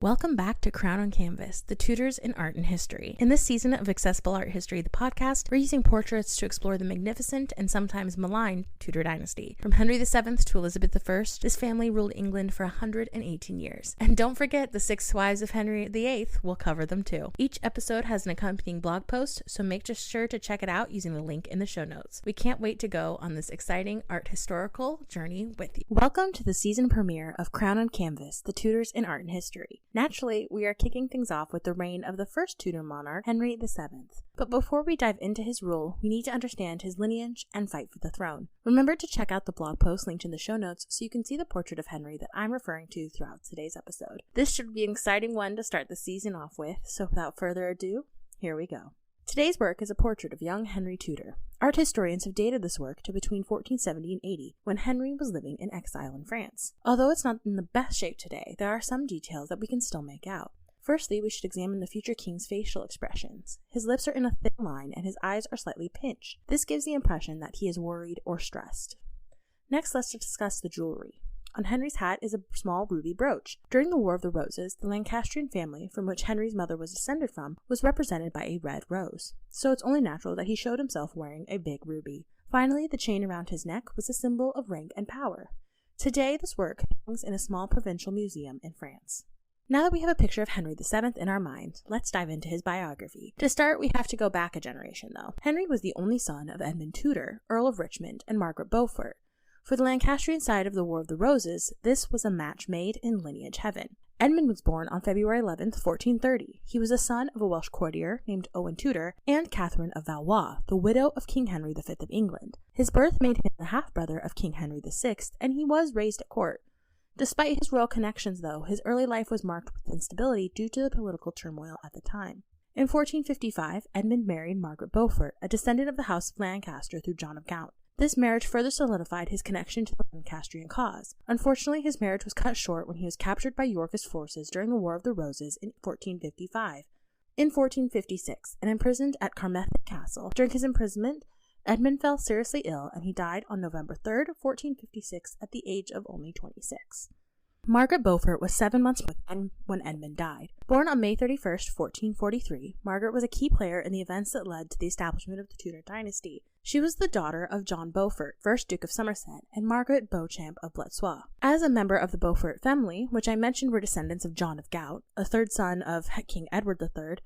Welcome back to Crown on Canvas, the Tudors in Art and History. In this season of Accessible Art History, the podcast, we're using portraits to explore the magnificent and sometimes maligned Tudor dynasty. From Henry VII to Elizabeth I, this family ruled England for 118 years. And don't forget the 6 wives of Henry VIII, we'll cover them too. Each episode has an accompanying blog post, so make sure to check it out using the link in the show notes. We can't wait to go on this exciting art historical journey with you. Welcome to the season premiere of Crown on Canvas, the Tudors in Art and History. Naturally, we are kicking things off with the reign of the first Tudor monarch, Henry VII. But before we dive into his rule, we need to understand his lineage and fight for the throne. Remember to check out the blog post linked in the show notes so you can see the portrait of Henry that I'm referring to throughout today's episode. This should be an exciting one to start the season off with, so without further ado, here we go. Today's work is a portrait of young Henry Tudor. Art historians have dated this work to between 1470 and 80, when Henry was living in exile in France. Although it's not in the best shape today, there are some details that we can still make out. Firstly, we should examine the future king's facial expressions. His lips are in a thin line and his eyes are slightly pinched. This gives the impression that he is worried or stressed. Next, let's discuss the jewelry. On Henry's hat is a small ruby brooch. During the War of the Roses, the Lancastrian family, from which Henry's mother was descended from, was represented by a red rose, so it's only natural that he showed himself wearing a big ruby. Finally, the chain around his neck was a symbol of rank and power. Today, this work hangs in a small provincial museum in France. Now that we have a picture of Henry VII in our mind, let's dive into his biography. To start, we have to go back a generation, though. Henry was the only son of Edmund Tudor, Earl of Richmond, and Margaret Beaufort. For the Lancastrian side of the War of the Roses, this was a match made in lineage heaven. Edmund was born on February 11th, 1430. He was a son of a Welsh courtier named Owen Tudor and Catherine of Valois, the widow of King Henry V of England. His birth made him the half-brother of King Henry VI, and he was raised at court. Despite his royal connections, though, his early life was marked with instability due to the political turmoil at the time. In 1455, Edmund married Margaret Beaufort, a descendant of the House of Lancaster through John of Gaunt. This marriage further solidified his connection to the Lancastrian cause. Unfortunately, his marriage was cut short when he was captured by Yorkist forces during the War of the Roses in 1455. In 1456, and imprisoned at Carmarthen Castle. During his imprisonment, Edmund fell seriously ill and he died on November 3rd, 1456 at the age of only 26. Margaret Beaufort was 7 months when Edmund died. Born on May 31st, 1443, Margaret was a key player in the events that led to the establishment of the Tudor dynasty. She was the daughter of John Beaufort, 1st Duke of Somerset, and Margaret Beauchamp of Blois. As a member of the Beaufort family, which I mentioned were descendants of John of Gaunt, a third son of King Edward III,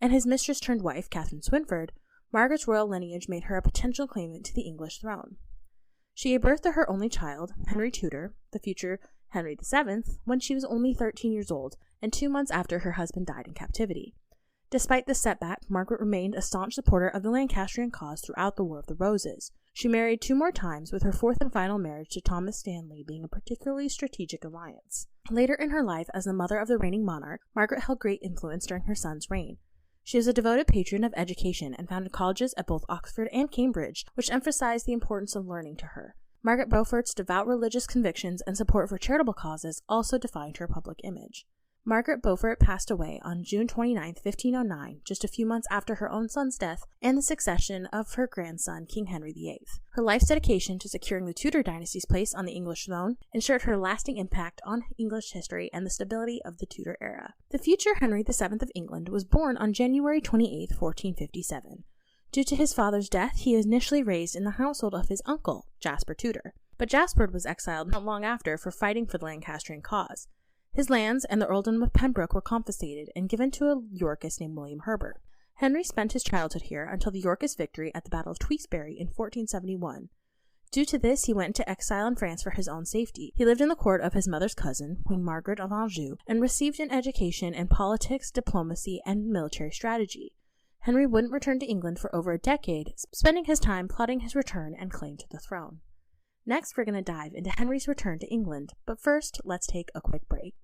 and his mistress-turned-wife, Catherine Swynford, Margaret's royal lineage made her a potential claimant to the English throne. She gave birth to her only child, Henry Tudor, the future Henry VII, when she was only 13 years old, and 2 months after her husband died in captivity. Despite this setback, Margaret remained a staunch supporter of the Lancastrian cause throughout the War of the Roses. She married 2 more times, with her 4th and final marriage to Thomas Stanley being a particularly strategic alliance. Later in her life as the mother of the reigning monarch, Margaret held great influence during her son's reign. She was a devoted patron of education and founded colleges at both Oxford and Cambridge, which emphasized the importance of learning to her. Margaret Beaufort's devout religious convictions and support for charitable causes also defined her public image. Margaret Beaufort passed away on June 29, 1509, just a few months after her own son's death and the succession of her grandson, King Henry VIII. Her life's dedication to securing the Tudor dynasty's place on the English throne ensured her lasting impact on English history and the stability of the Tudor era. The future Henry VII of England was born on January 28, 1457. Due to his father's death, he was initially raised in the household of his uncle, Jasper Tudor. But Jasper was exiled not long after for fighting for the Lancastrian cause. His lands and the earldom of Pembroke were confiscated and given to a Yorkist named William Herbert. Henry spent his childhood here until the Yorkist victory at the Battle of Tewkesbury in 1471. Due to this, he went into exile in France for his own safety. He lived in the court of his mother's cousin, Queen Margaret of Anjou, and received an education in politics, diplomacy, and military strategy. Henry wouldn't return to England for over a decade, spending his time plotting his return and claim to the throne. Next, we're going to dive into Henry's return to England, but first, let's take a quick break.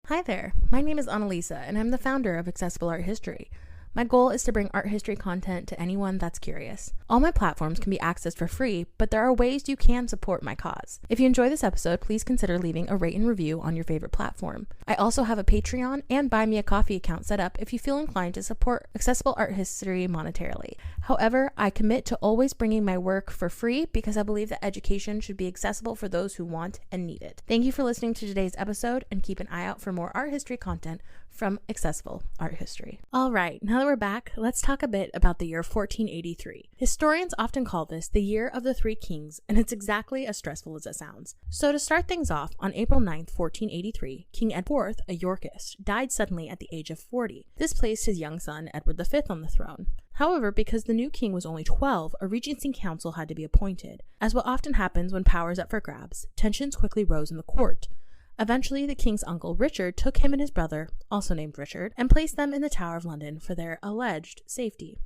Hi there, my name is Annalisa, and I'm the founder of Accessible Art History. My goal is to bring art history content to anyone that's curious. All my platforms can be accessed for free, but there are ways you can support my cause. If you enjoy this episode, please consider leaving a rate and review on your favorite platform. I also have a Patreon and Buy Me a Coffee account set up if you feel inclined to support accessible art history monetarily. However, I commit to always bringing my work for free because I believe that education should be accessible for those who want and need it. Thank you for listening to today's episode, and keep an eye out for more art history content from Accessible Art History. All right, now that we're back, let's talk a bit about the year 1483. Historians often call this the Year of the Three Kings, and it's exactly as stressful as it sounds. So to start things off, on April 9th, 1483, King Edward IV, a Yorkist, died suddenly at the age of 40. This placed his young son, Edward V, on the throne. However, because the new king was only 12, a regency council had to be appointed. As what often happens when power is up for grabs, tensions quickly rose in the court. Eventually, the king's uncle Richard took him and his brother, also named Richard, and placed them in the Tower of London for their alleged safety.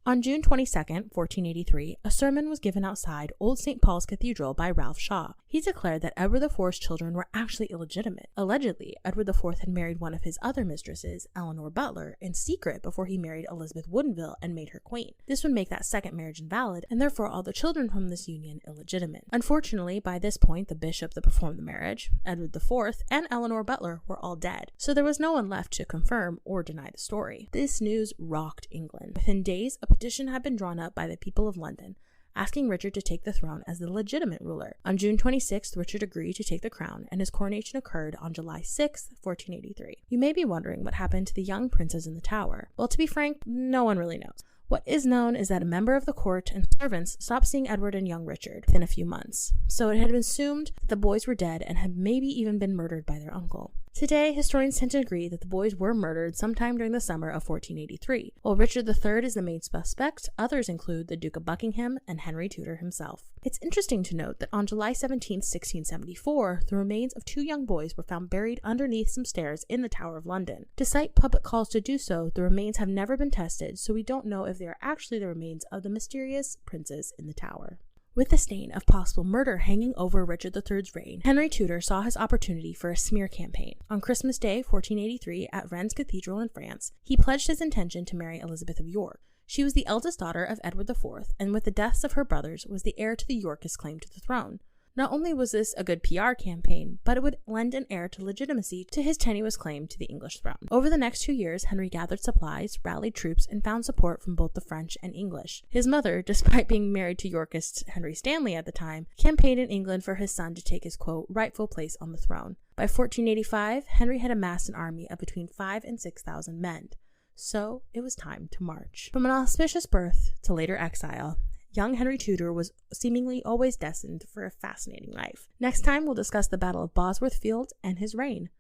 On June 22nd, 1483, a sermon was given outside Old St. Paul's Cathedral by Ralph Shaw. He declared that Edward IV's children were actually illegitimate. Allegedly, Edward IV had married one of his other mistresses, Eleanor Butler, in secret before he married Elizabeth Woodinville and made her queen. This would make that second marriage invalid, and therefore all the children from this union illegitimate. Unfortunately, by this point, the bishop that performed the marriage, Edward IV, and Eleanor Butler were all dead, so there was no one left to confirm or deny the story. This news rocked England. Within days, a petition had been drawn up by the people of London, asking Richard to take the throne as the legitimate ruler. On June 26th, Richard agreed to take the crown, and his coronation occurred on July 6th, 1483. You may be wondering what happened to the young princes in the Tower. Well, to be frank, no one really knows. What is known is that a member of the court and servants stopped seeing Edward and young Richard within a few months, so it had been assumed that the boys were dead and had maybe even been murdered by their uncle. Today, historians tend to agree that the boys were murdered sometime during the summer of 1483. While Richard III is the main suspect, others include the Duke of Buckingham and Henry Tudor himself. It's interesting to note that on July 17, 1674, the remains of two young boys were found buried underneath some stairs in the Tower of London. Despite public calls to do so, the remains have never been tested, so we don't know if they are actually the remains of the mysterious princes in the tower. With the stain of possible murder hanging over Richard III's reign, Henry Tudor saw his opportunity for a smear campaign. On Christmas Day, 1483, at Rennes Cathedral in France, he pledged his intention to marry Elizabeth of York. She was the eldest daughter of Edward IV, and with the deaths of her brothers, was the heir to the Yorkist claim to the throne. Not only was this a good PR campaign, but it would lend an heir to legitimacy to his tenuous claim to the English throne. Over the next 2 years, Henry gathered supplies, rallied troops, and found support from both the French and English. His mother, despite being married to Yorkist Henry Stanley at the time, campaigned in England for his son to take his, quote, rightful place on the throne. By 1485, Henry had amassed an army of between 5,000 and 6,000 men. So it was time to march. From an auspicious birth to later exile, young Henry Tudor was seemingly always destined for a fascinating life. Next time, we'll discuss the Battle of Bosworth Field and his reign.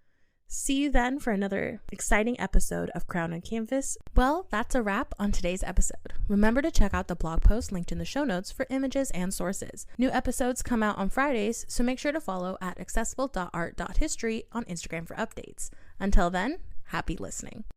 See you then for another exciting episode of Crown on Canvas. Well, that's a wrap on today's episode. Remember to check out the blog post linked in the show notes for images and sources. New episodes come out on Fridays, so make sure to follow at accessible.art.history on Instagram for updates. Until then, happy listening.